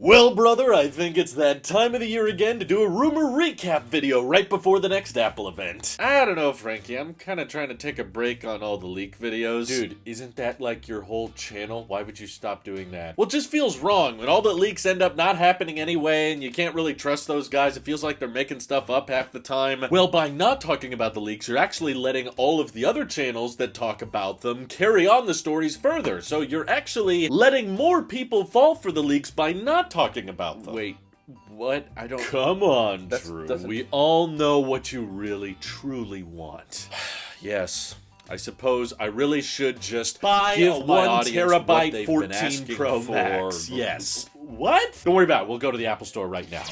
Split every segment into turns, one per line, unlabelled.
Well, brother, I think it's that time of the year again to do a rumor recap video right before the next Apple event. I don't know, Frankie, I'm kind of trying to take a break on all the leak videos. Dude, isn't that like your whole channel? Why would you stop doing that? Well, it just feels wrong when all the leaks end up not happening anyway and you can't really trust those guys. It feels like they're making stuff up half the time. Well, by not talking about the leaks, you're actually letting all of the other channels that talk about them carry on the stories further. So you're actually letting more people fall for the leaks by not talking about them.
Wait, what? I don't...
Come on, Drew. We all know what you really, truly want. Yes. I suppose I really should just give my 1 terabyte 14 Pro Max. Yes. What? Don't worry about it. We'll go to the Apple Store right now.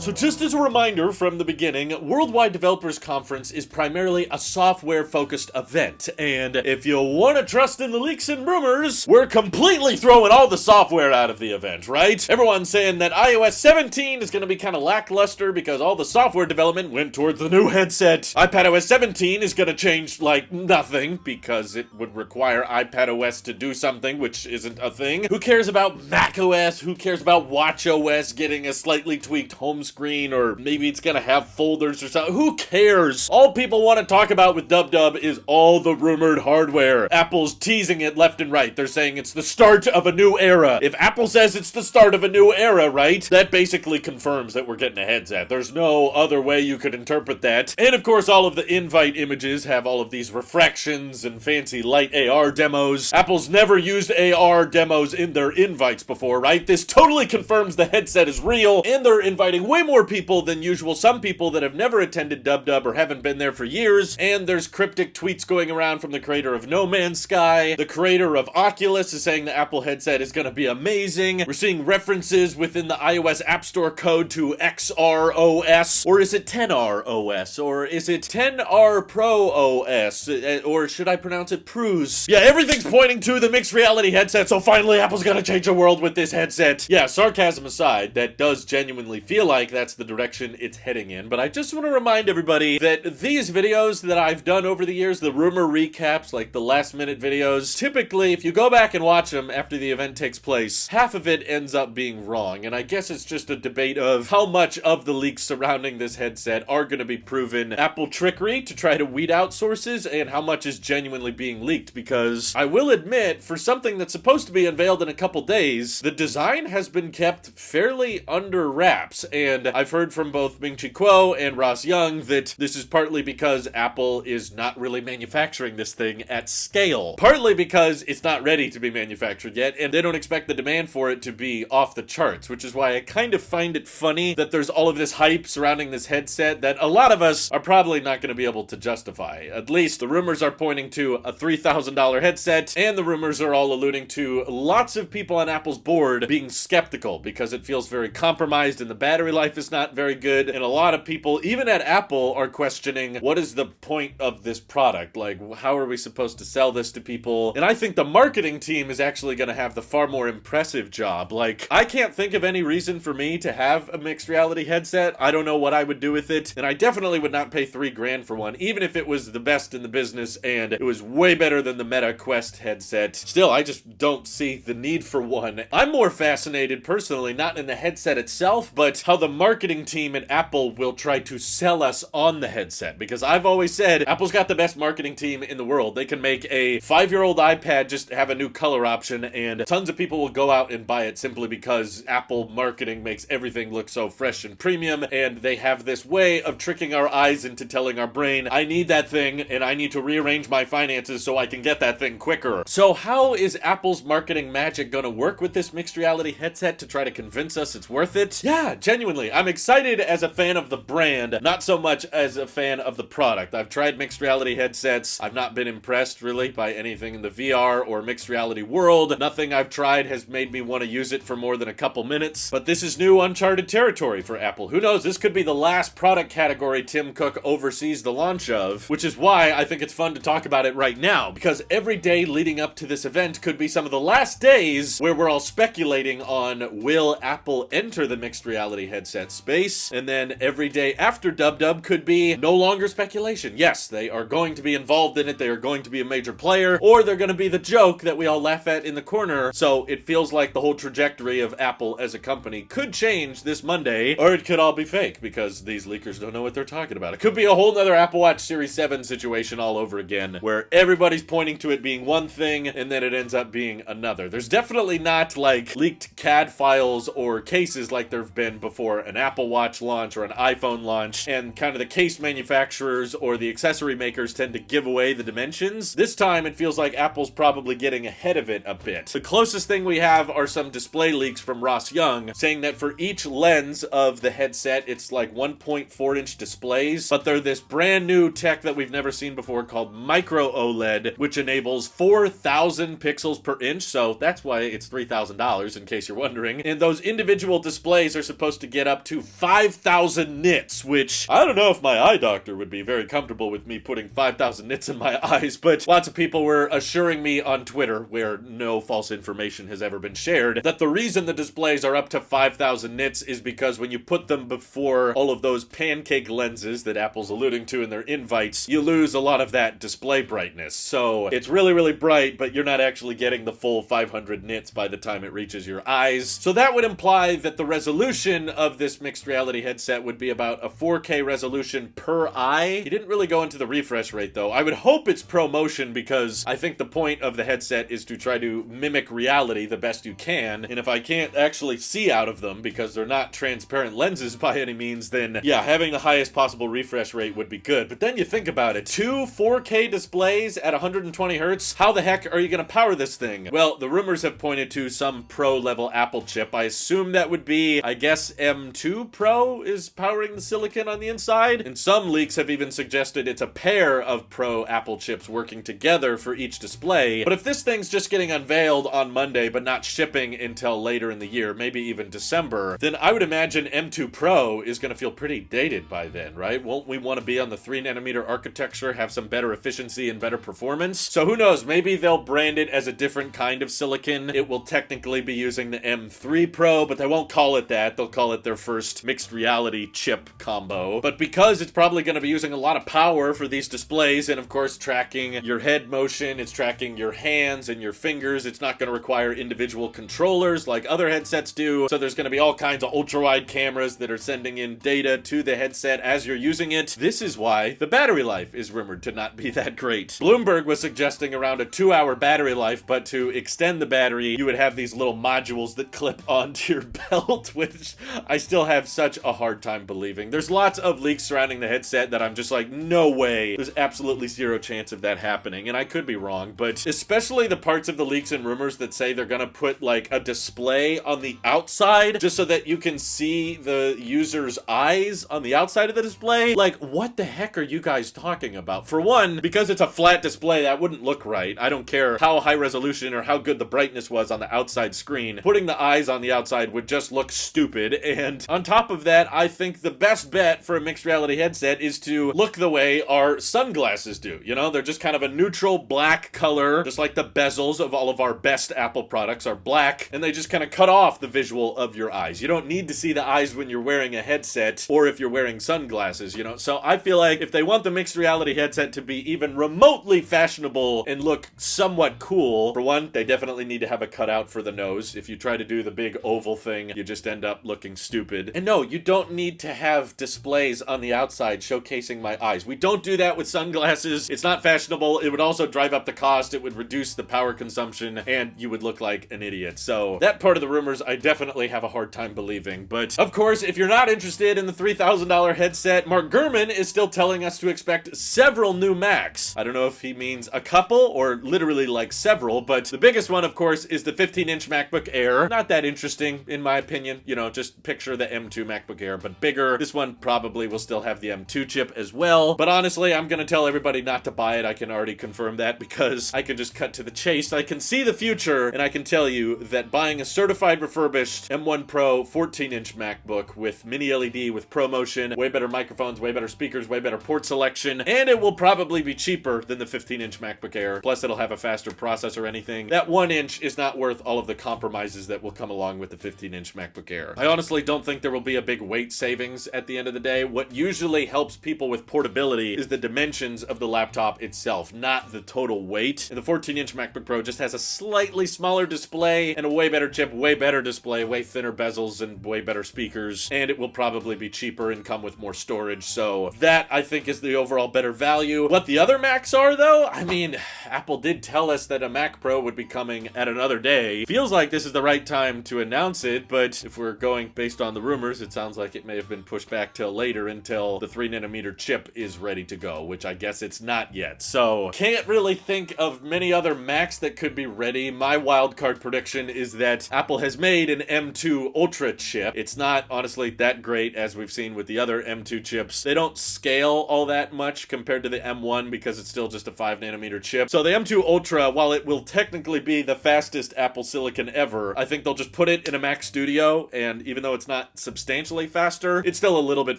So just as a reminder from the beginning, Worldwide Developers Conference is primarily a software-focused event, and if you want to trust in the leaks and rumors, we're completely throwing all the software out of the event, right? Everyone's saying that iOS 17 is going to be kind of lackluster because all the software development went towards the new headset. iPadOS 17 is going to change, like, nothing because it would require iPadOS to do something, which isn't a thing. Who cares about macOS? Who cares about watchOS getting a slightly tweaked home screen, or maybe it's gonna have folders or something? Who cares? All people want to talk about with WWDC is all the rumored hardware. Apple's teasing it left and right. They're saying it's the start of a new era. If Apple says it's the start of a new era, right? That basically confirms that we're getting a headset. There's no other way you could interpret that. And of course, all of the invite images have all of these refractions and fancy light AR demos. Apple's never used AR demos in their invites before, right? This totally confirms the headset is real, and they're inviting way more people than usual. Some people that have never attended WWDC or haven't been there for years, and there's cryptic tweets going around from the creator of No Man's Sky. The creator of Oculus is saying the Apple headset is going to be amazing. We're seeing references within the iOS App Store code to XROS, or is it 10ROS, or is it 10R Pro OS, or should I pronounce it Prus? Yeah, everything's pointing to the mixed reality headset, so finally Apple's going to change the world with this headset. Yeah, sarcasm aside, that does genuinely feel like that's the direction it's heading in, but I just want to remind everybody that these videos that I've done over the years, the rumor recaps, like the last minute videos, typically if you go back and watch them after the event takes place, half of it ends up being wrong, and I guess it's just a debate of how much of the leaks surrounding this headset are going to be proven Apple trickery to try to weed out sources, and how much is genuinely being leaked, because I will admit, for something that's supposed to be unveiled in a couple days, the design has been kept fairly under wraps, and I've heard from both Ming-Chi Kuo and Ross Young that this is partly because Apple is not really manufacturing this thing at scale. Partly because it's not ready to be manufactured yet, and they don't expect the demand for it to be off the charts, which is why I kind of find it funny that there's all of this hype surrounding this headset that a lot of us are probably not going to be able to justify. At least the rumors are pointing to a $3,000 headset, and the rumors are all alluding to lots of people on Apple's board being skeptical because it feels very compromised and the battery life is not very good, and a lot of people, even at Apple, are questioning what is the point of this product? Like, how are we supposed to sell this to people? And I think the marketing team is actually going to have the far more impressive job. Like, I can't think of any reason for me to have a mixed reality headset. I don't know what I would do with it, and I definitely would not pay $3,000 for one, even if it was the best in the business and it was way better than the Meta Quest headset. Still, I just don't see the need for one. I'm more fascinated personally, not in the headset itself, but how the marketing team at Apple will try to sell us on the headset, because I've always said Apple's got the best marketing team in the world. They can make a 5-year-old iPad just have a new color option, and tons of people will go out and buy it simply because Apple marketing makes everything look so fresh and premium, and they have this way of tricking our eyes into telling our brain, I need that thing, and I need to rearrange my finances so I can get that thing quicker. So how is Apple's marketing magic gonna work with this mixed reality headset to try to convince us it's worth it? Yeah, genuinely, I'm excited as a fan of the brand, not so much as a fan of the product. I've tried mixed reality headsets. I've not been impressed really by anything in the VR or mixed reality world. Nothing I've tried has made me want to use it for more than a couple minutes, but this is new uncharted territory for Apple. Who knows, this could be the last product category Tim Cook oversees the launch of, which is why I think it's fun to talk about it right now, because every day leading up to this event could be some of the last days where we're all speculating on will Apple enter the mixed reality headset headset space. And then every day after WW could be no longer speculation. Yes, they are going to be involved in it. They are going to be a major player, or they're going to be the joke that we all laugh at in the corner. So it feels like the whole trajectory of Apple as a company could change this Monday, or it could all be fake because these leakers don't know what they're talking about. It could be a whole nother Apple Watch Series 7 situation all over again, where everybody's pointing to it being one thing and then it ends up being another. There's definitely not like leaked CAD files or cases like there have been before an Apple Watch launch or an iPhone launch, and kind of the case manufacturers or the accessory makers tend to give away the dimensions. This time it feels like Apple's probably getting ahead of it a bit. The closest thing we have are some display leaks from Ross Young saying that for each lens of the headset it's like 1.4 inch displays, but they're this brand new tech that we've never seen before called micro OLED, which enables 4,000 pixels per inch, so that's why it's $3,000 in case you're wondering. And those individual displays are supposed to get up to 5,000 nits, which I don't know if my eye doctor would be very comfortable with me putting 5,000 nits in my eyes, but lots of people were assuring me on Twitter, where no false information has ever been shared, that the reason the displays are up to 5,000 nits is because when you put them before all of those pancake lenses that Apple's alluding to in their invites, you lose a lot of that display brightness. So it's really, really bright, but you're not actually getting the full 500 nits by the time it reaches your eyes. So that would imply that the resolution of this mixed reality headset would be about a 4K resolution per eye. He didn't really go into the refresh rate though. I would hope it's ProMotion because I think the point of the headset is to try to mimic reality the best you can. And if I can't actually see out of them because they're not transparent lenses by any means, then yeah, having the highest possible refresh rate would be good. But then you think about it, 2 4K displays at 120 hertz, how the heck are you going to power this thing? Well, the rumors have pointed to some Pro level Apple chip. I assume that would be, I guess M2 Pro is powering the silicon on the inside, and some leaks have even suggested it's a pair of Pro Apple chips working together for each display. But if this thing's just getting unveiled on Monday but not shipping until later in the year, maybe even December, then I would imagine M2 Pro is going to feel pretty dated by then, right? Won't we want to be on the 3nm architecture, have some better efficiency and better performance? So who knows, maybe they'll brand it as a different kind of silicon. It will technically be using the M3 Pro, but they won't call it that. They'll call it their first mixed reality chip combo. But because it's probably going to be using a lot of power for these displays, and of course tracking your head motion, it's tracking your hands and your fingers, it's not going to require individual controllers like other headsets do. So there's going to be all kinds of ultra-wide cameras that are sending in data to the headset as you're using it. This is why the battery life is rumored to not be that great. Bloomberg was suggesting around a 2-hour battery life, but to extend the battery, you would have these little modules that clip onto your belt, which I still have such a hard time believing. There's lots of leaks surrounding the headset that I'm just like, no way. There's absolutely zero chance of that happening, and I could be wrong, but especially the parts of the leaks and rumors that say they're gonna put like a display on the outside just so that you can see the user's eyes on the outside of the display. Like, what the heck are you guys talking about? For one, because it's a flat display, that wouldn't look right. I don't care how high resolution or how good the brightness was on the outside screen. Putting the eyes on the outside would just look stupid. And on top of that, I think the best bet for a mixed reality headset is to look the way our sunglasses do. You know, they're just kind of a neutral black color, just like the bezels of all of our best Apple products are black, and they just kind of cut off the visual of your eyes. You don't need to see the eyes when you're wearing a headset or if you're wearing sunglasses, you know? So I feel like if they want the mixed reality headset to be even remotely fashionable and look somewhat cool, for one, they definitely need to have a cutout for the nose. If you try to do the big oval thing, you just end up looking stupid. And no, you don't need to have displays on the outside showcasing my eyes. We don't do that with sunglasses. It's not fashionable. It would also drive up the cost. It would reduce the power consumption, and you would look like an idiot. So that part of the rumors I definitely have a hard time believing. But of course, if you're not interested in the $3,000 headset, Mark Gurman is still telling us to expect several new Macs. I don't know if he means a couple or literally like several, but the biggest one, of course, is the 15-inch MacBook Air. Not that interesting, in my opinion. You know, just picture the M2 MacBook Air, but bigger. This one probably will still have the M2 chip as well. But honestly, I'm gonna tell everybody not to buy it. I can already confirm that because I can just cut to the chase. I can see the future, and I can tell you that buying a certified refurbished M1 Pro 14-inch MacBook with mini LED, with ProMotion, way better microphones, way better speakers, way better port selection, and it will probably be cheaper than the 15-inch MacBook Air. Plus, it'll have a faster processor or anything. That 1-inch is not worth all of the compromises that will come along with the 15-inch MacBook Air. I honestly don't don't think there will be a big weight savings at the end of the day. What usually helps people with portability is the dimensions of the laptop itself, not the total weight. And the 14-inch MacBook Pro just has a slightly smaller display and a way better chip, way better display, way thinner bezels, and way better speakers. And it will probably be cheaper and come with more storage. So that, I think, is the overall better value. What the other Macs are, though, I mean, Apple did tell us that a Mac Pro would be coming at another day. Feels like this is the right time to announce it, but if we're going based on the rumors, it sounds like it may have been pushed back till later until the 3nm chip is ready to go, which I guess it's not yet. So can't really think of many other Macs that could be ready. My wildcard prediction is that Apple has made an M2 Ultra chip. It's not honestly that great as we've seen with the other M2 chips. They don't scale all that much compared to the M1 because it's still just a 5nm chip. So the M2 Ultra, while it will technically be the fastest Apple Silicon ever, I think they'll just put it in a Mac Studio, and even though it's not substantially faster, it's still a little bit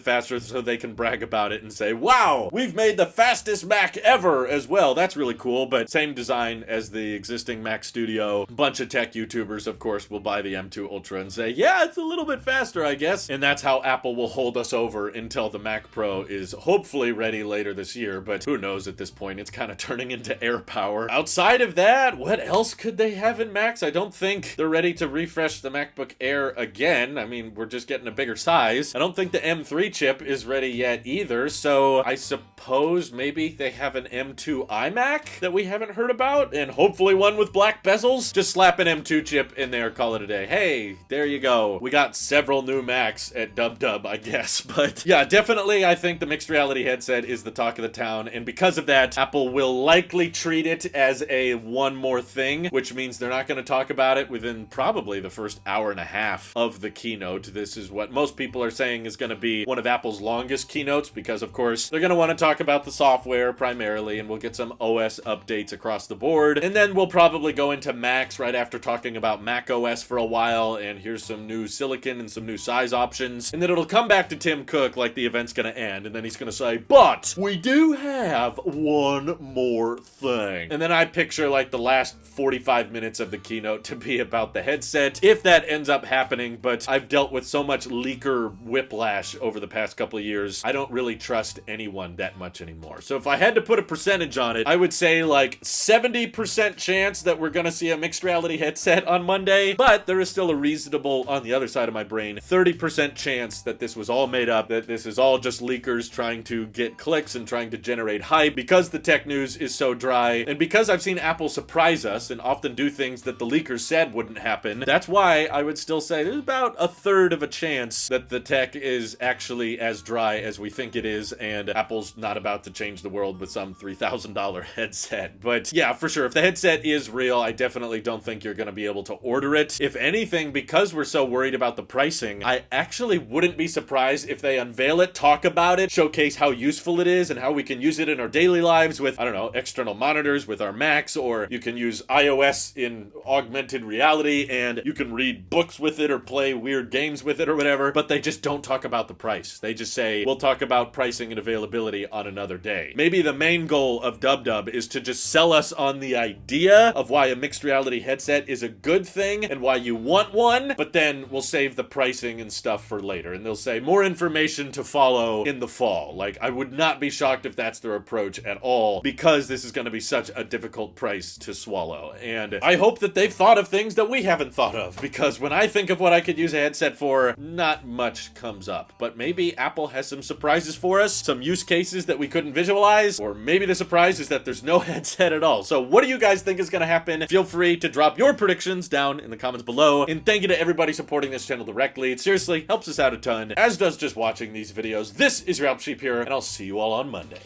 faster so they can brag about it and say, wow, we've made the fastest Mac ever as well. That's really cool, but same design as the existing Mac Studio. A bunch of tech YouTubers, of course, will buy the M2 Ultra and say, yeah, it's a little bit faster, I guess. And that's how Apple will hold us over until the Mac Pro is hopefully ready later this year, but who knows at this point. It's kind of turning into air power. Outside of that, what else could they have in Macs? I don't think they're ready to refresh the MacBook Air again. I mean, we're just getting a bigger size. I don't think the M3 chip is ready yet either, so I suppose maybe they have an M2 iMac that we haven't heard about, and hopefully one with black bezels. Just slap an M2 chip in there, call it a day. Hey, there you go. We got several new Macs at WWDC, I guess. But yeah, definitely I think the mixed reality headset is the talk of the town, and because of that, Apple will likely treat it as a one more thing, which means they're not going to talk about it within probably the first hour and a half of the keynote. This is what most people are saying is going to be one of Apple's longest keynotes because, of course, they're going to want to talk about the software primarily, and we'll get some OS updates across the board, and then we'll probably go into Macs right after talking about Mac OS for a while, and here's some new silicon and some new size options, and then it'll come back to Tim Cook like the event's going to end, and then he's going to say, but we do have one more thing. And then I picture like the last 45 minutes of the keynote to be about the headset, if that ends up happening, but I've dealt with so much leaker whiplash over the past couple of years, I don't really trust anyone that much anymore. So if I had to put a percentage on it, I would say like 70% chance that we're gonna see a mixed reality headset on Monday, but there is still a reasonable, on the other side of my brain, 30% chance that this was all made up, that this is all just leakers trying to get clicks and trying to generate hype because the tech news is so dry, and because I've seen Apple surprise us and often do things that the leakers said wouldn't happen. That's why I would still say there's about a third of a chance that the tech is actually as dry as we think it is, and Apple's not about to change the world with some $3,000 headset. But yeah, for sure, if the headset is real, I definitely don't think you're going to be able to order it. If anything, because we're so worried about the pricing, I actually wouldn't be surprised if they unveil it, talk about it, showcase how useful it is and how we can use it in our daily lives with, I don't know, external monitors with our Macs, or you can use iOS in augmented reality and you can read books with it or play weird games with it or whatever, but they just don't talk about the price. They just say, we'll talk about pricing and availability on another day. Maybe the main goal of WWDC is to just sell us on the idea of why a mixed reality headset is a good thing and why you want one, but then we'll save the pricing and stuff for later. And they'll say more information to follow in the fall. Like, I would not be shocked if that's their approach at all, because this is going to be such a difficult price to swallow. And I hope that they've thought of things that we haven't thought of, because when I think of what I could use a headset for, not much comes up. But maybe Apple has some surprises for us, some use cases that we couldn't visualize, or maybe the surprise is that there's no headset at all. So what do you guys think is going to happen? Feel free to drop your predictions down in the comments below. And thank you to everybody supporting this channel directly. It seriously helps us out a ton, as does just watching these videos. This is your Alp Sheep here, and I'll see you all on Monday.